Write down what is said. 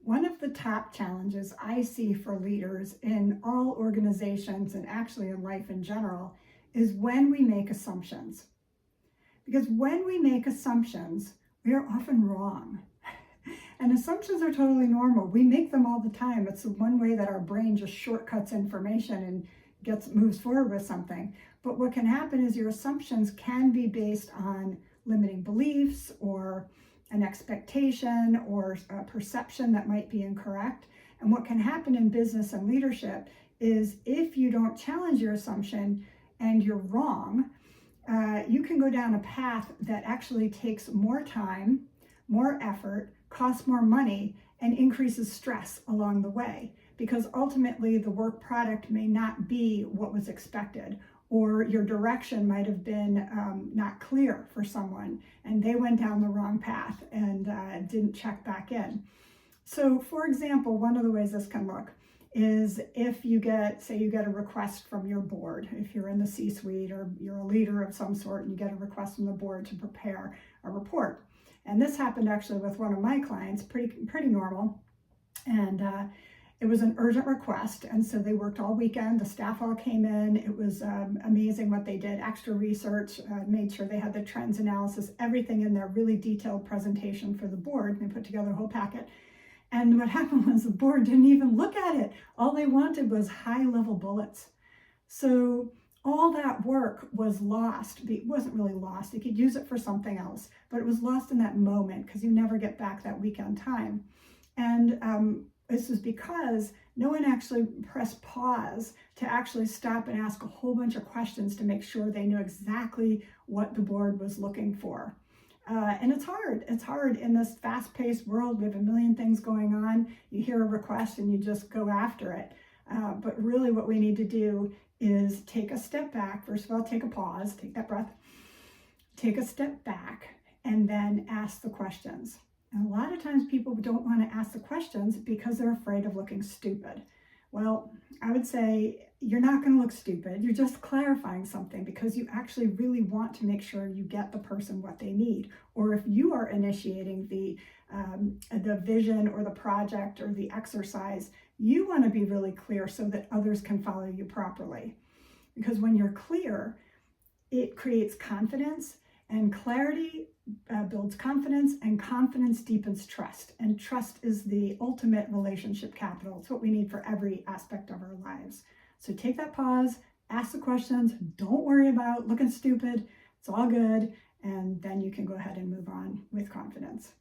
One of the top challenges I see for leaders in all organizations and actually in life in general is when we make assumptions. Because when we make assumptions, we are often wrong. And assumptions are totally normal. We make them all the time. It's the one way that our brain just shortcuts information and moves forward with something. But what can happen is your assumptions can be based on limiting beliefs or an expectation or a perception that might be incorrect. And what can happen in business and leadership is if you don't challenge your assumption and you're wrong, you can go down a path that actually takes more time, more effort, costs more money, and increases stress along the way, because ultimately the work product may not be what was expected, or your direction might have been not clear for someone and they went down the wrong path and didn't check back in. So for example, one of the ways this can look is if you get a request from your board, if you're in the C-suite or you're a leader of some sort and you get a request from the board to prepare a report. And this happened actually with one of my clients, pretty normal. And it was an urgent request. And so they worked all weekend. The staff all came in. It was amazing what they did. Extra research, made sure they had the trends analysis, everything in there, really detailed presentation for the board. They put together a whole packet. And what happened was the board didn't even look at it. All they wanted was high-level bullets. So all that work was lost. It wasn't really lost. You could use it for something else, but it was lost in that moment because you never get back that weekend time. And this is because no one actually pressed pause to actually stop and ask a whole bunch of questions to make sure they knew exactly what the board was looking for. And it's hard. It's hard in this fast-paced world. We have a million things going on. You hear a request and you just go after it. But really what we need to do is take a step back. First of all, take a pause, take that breath, take a step back, and then ask the questions. And a lot of times people don't want to ask the questions because they're afraid of looking stupid. Well, I would say you're not going to look stupid. You're just clarifying something because you actually really want to make sure you get the person what they need. Or if you are initiating the vision or the project or the exercise, you want to be really clear so that others can follow you properly. Because when you're clear, it creates confidence, and clarity builds confidence, and confidence deepens trust. And trust is the ultimate relationship capital. It's what we need for every aspect of our lives. So take that pause, ask the questions, don't worry about looking stupid. It's all good. And then you can go ahead and move on with confidence.